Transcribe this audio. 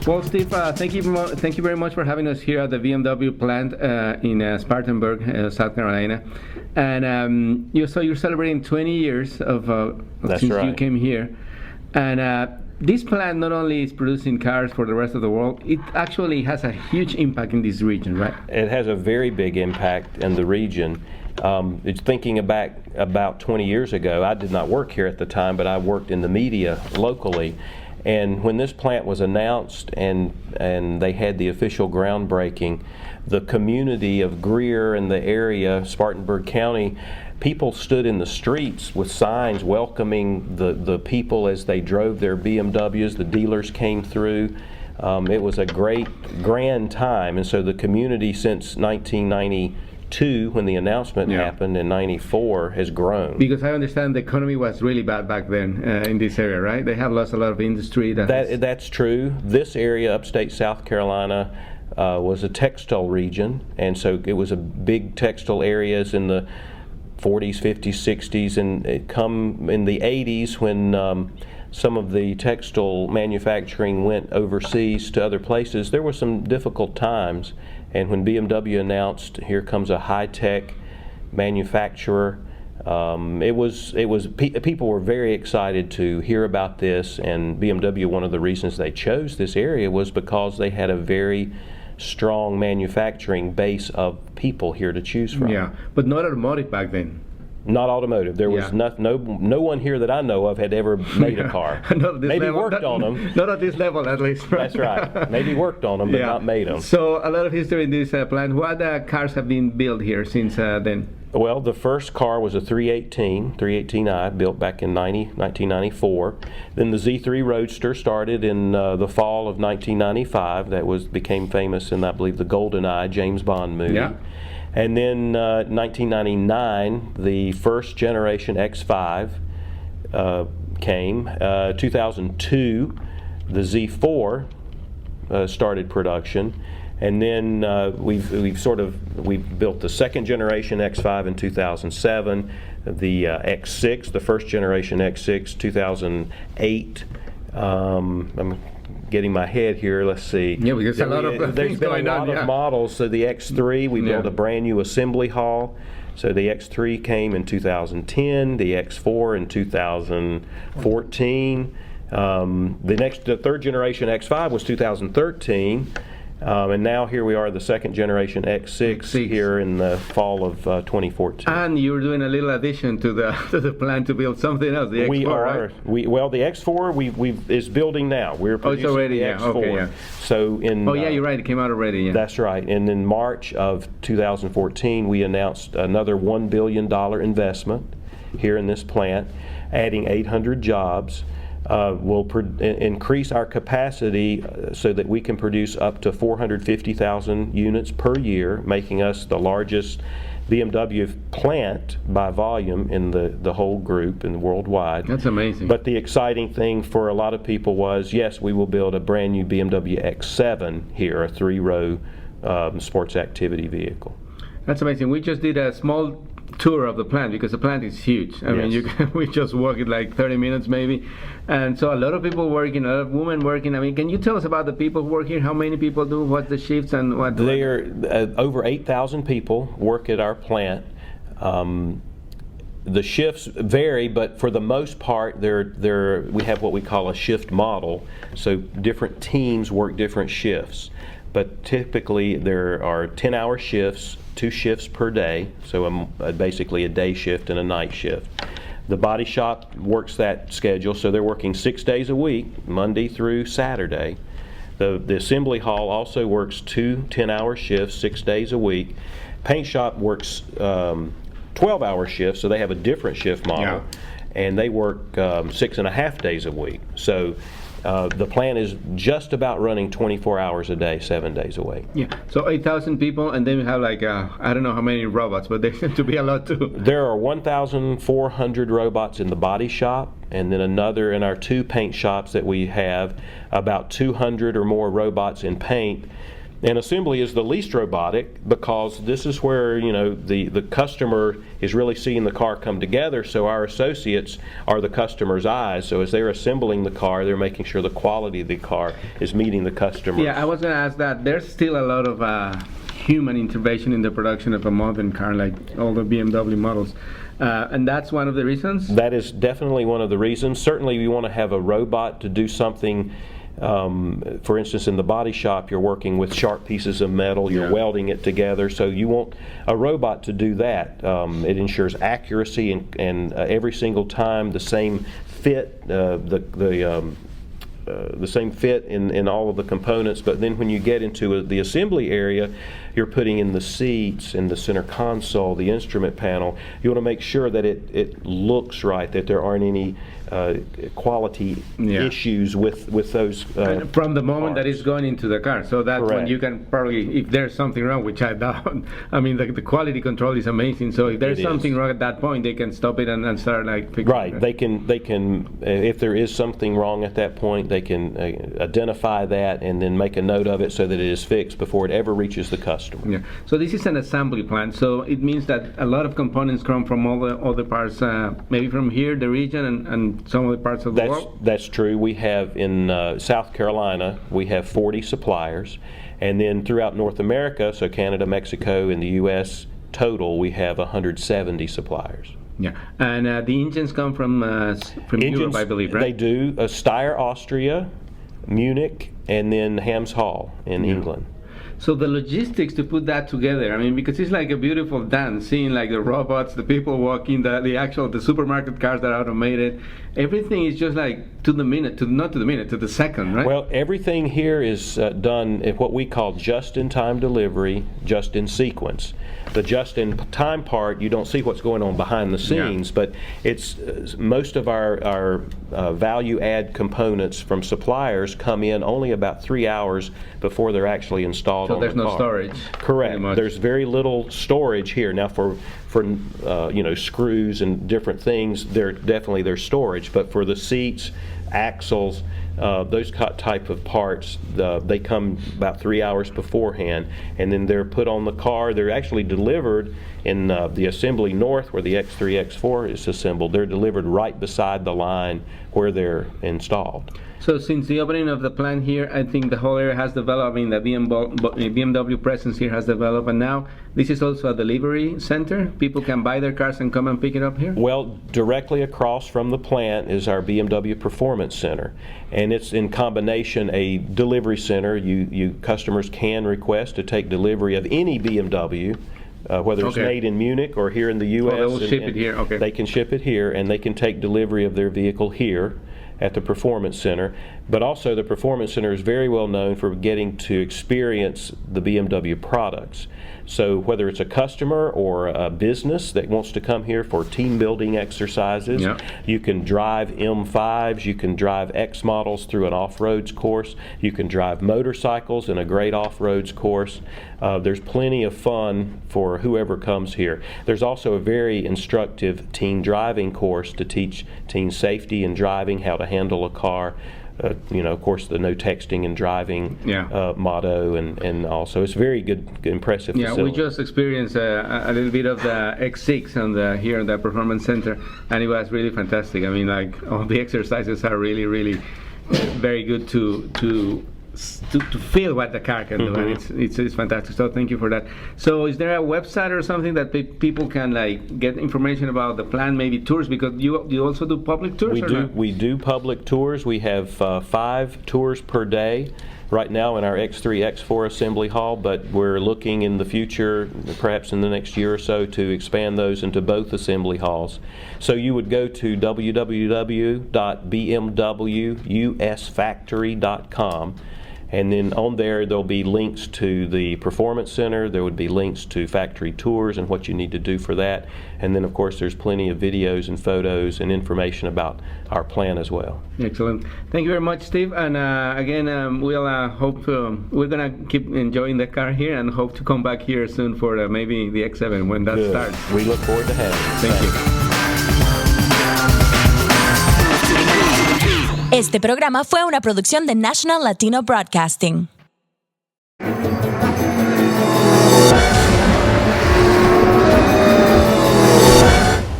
Well, Steve, thank you very much for having us here at the BMW plant in Spartanburg, South Carolina. And you're celebrating 20 years since you came here. And this plant not only is producing cars for the rest of the world, it actually has a huge impact in this region, right? It has a very big impact in the region. It's thinking back about 20 years ago. I did not work here at the time, but I worked in the media locally. And when this plant was announced and they had the official groundbreaking, the community of Greer and the area, Spartanburg County, people stood in the streets with signs welcoming the people as they drove their BMWs. The dealers came through. It was a grand time. And so the community since 1992, when the announcement happened in 94, has grown. Because I understand the economy was really bad back then in this area, right? They have lost a lot of industry. That's true. This area, upstate South Carolina, was a textile region, and so it was a big textile areas in the 40s, 50s, 60s, and it come in the 80s when some of the textile manufacturing went overseas to other places. There were some difficult times. And when BMW announced, here comes a high-tech manufacturer, people were very excited to hear about this. And BMW, one of the reasons they chose this area was because they had a very strong manufacturing base of people here to choose from. Yeah, but not automotive back then. Not automotive. There was no one here that I know of had ever made a car. Maybe worked on them. Not at this level, at least. Right? That's right. Maybe worked on them, but not made them. So a lot of history in this plant. What cars have been built here since then? Well, the first car was a 318i, built back in 1994. Then the Z3 Roadster started in the fall of 1995. That became famous in, I believe, the GoldenEye James Bond movie. Yeah. And then 1999, the first generation X5 came. 2002, the Z4 started production. And then we've built the second generation X5 in 2007, the X6, the first generation X6, 2008. I'm getting my head here. Let's see. Yeah, because there's been a lot of models. So the X3, we built a brand new assembly hall. So the X3 came in 2010, the X4 in 2014. The third generation X5 was 2013. And now here we are, the second generation X6 here in the fall of 2014. And you're doing a little addition to the plan to build something else, the X4, we are. Right? The X4 is building now. We're producing already, the X4. Okay, yeah. So you're right, it came out already, yeah. That's right. And in March of 2014, we announced another $1 billion investment here in this plant, adding 800 jobs. Will increase our capacity so that we can produce up to 450,000 units per year, making us the largest BMW plant by volume in the whole group and worldwide. That's amazing. But the exciting thing for a lot of people was, yes, we will build a brand new BMW X7 here, a 3-row sports activity vehicle. That's amazing. We just did a small tour of the plant because the plant is huge. I mean, we just walk it like 30 minutes maybe, and so a lot of people working, a lot of women working. I mean, can you tell us about the people who work here? How many people do? What's the shifts and what? There are over 8,000 people work at our plant. The shifts vary, but for the most part, we have what we call a shift model. So different teams work different shifts, but typically there are 10-hour shifts. 2 shifts per day, so basically a day shift and a night shift. The body shop works that schedule, so they're working 6 days a week, Monday through Saturday. The assembly hall also works 2 10-hour shifts, 6 days a week. Paint shop works 12-hour shifts, so they have a different shift model, and they work 6.5 days a week. So the plant is just about running 24 hours a day, 7 days a week. Yeah, so 8,000 people, and then we have like, I don't know how many robots, but there seem to be a lot too. There are 1,400 robots in the body shop, and then another in our 2 paint shops that we have, about 200 or more robots in paint. And assembly is the least robotic because this is where, the customer is really seeing the car come together, so our associates are the customer's eyes. So as they're assembling the car, they're making sure the quality of the car is meeting the customer. Yeah, I was going to ask that. There's still a lot of human intervention in the production of a modern car, like all the BMW models. And that's one of the reasons? That is definitely one of the reasons. Certainly we want to have a robot to do something. For instance, in the body shop, you're working with sharp pieces of metal, you're welding it together, so you want a robot to do that. It ensures accuracy and every single time the same fit, the same fit in all of the components. But then when you get into the assembly area, you're putting in the seats and the center console, the instrument panel. You want to make sure that it looks right, that there aren't any quality issues with those from the moment that it's going into the car. So that's when you can probably, if there's something wrong, which I doubt, I mean the quality control is amazing. So if there's something wrong at that point, they can stop it and start fixing it. They can if there is something wrong at that point, they can identify that and then make a note of it so that it is fixed before it ever reaches the customer. Yeah. So this is an assembly plant. So it means that a lot of components come from all the other parts, maybe from here, the region, and some other parts of the world? That's true. We have in South Carolina, we have 40 suppliers. And then throughout North America, so Canada, Mexico, and the U.S. total, we have 170 suppliers. Yeah, and the engines come from Europe, I believe, right? They do. Steyr, Austria, Munich, and then Hams Hall in England. So the logistics to put that together, I mean, because it's like a beautiful dance, seeing like the robots, the people walking, the supermarket cars that are automated, everything is just like to the minute, to the second, right? Well, everything here is done at what we call just-in-time delivery, just-in-sequence. The just-in-time part, you don't see what's going on behind the scenes, but it's most of our value-add components from suppliers come in only about 3 hours before they're actually installed. So there's no storage. Correct. There's very little storage here. Now for screws and different things, there's storage, but for the seats, axles, those type of parts, they come about 3 hours beforehand, and then they're put on the car. They're actually delivered in the assembly north where the X3, X4 is assembled. They're delivered right beside the line where they're installed. So since the opening of the plant here, I think the whole area has developed, the BMW presence here has developed, and now this is also a delivery center? People can buy their cars and come and pick it up here? Well, directly across from the plant is our BMW Performance Center, and it's in combination a delivery center. You customers can request to take delivery of any BMW, whether it's made in Munich or here in the U.S. They will ship it here, They can ship it here, and they can take delivery of their vehicle here at the Performance Center. But also the Performance Center is very well known for getting to experience the BMW products. So whether it's a customer or a business that wants to come here for team building exercises, you can drive M5s, you can drive X models through an off-roads course, you can drive motorcycles in a great off-roads course. There's plenty of fun for whoever comes here. There's also a very instructive teen driving course to teach teen safety and driving, how to handle a car. Of course, the no texting and driving motto, and also it's very good, impressive facility. We just experienced a little bit of the X6 here in the Performance Center, and it was really fantastic. I mean, all the exercises are really, really very good to feel what the car can do, and it's fantastic. So thank you for that. So is there a website or something that people can get information about the plan, maybe tours, because you also do public tours? We do public tours. We have 5 tours per day right now in our X3, X4 assembly hall, but we're looking in the future, perhaps in the next year or so, to expand those into both assembly halls. So you would go to www.bmwusfactory.com, and then on there'll be links to the Performance Center. There would be links to factory tours and what you need to do for that. And then, of course, there's plenty of videos and photos and information about our plan as well. Excellent. Thank you very much, Steve. And again, we'll hope we're going to keep enjoying the car here and hope to come back here soon for maybe the X7 when that starts. We look forward to having you. Thank you. Este programa fue una producción de National Latino Broadcasting.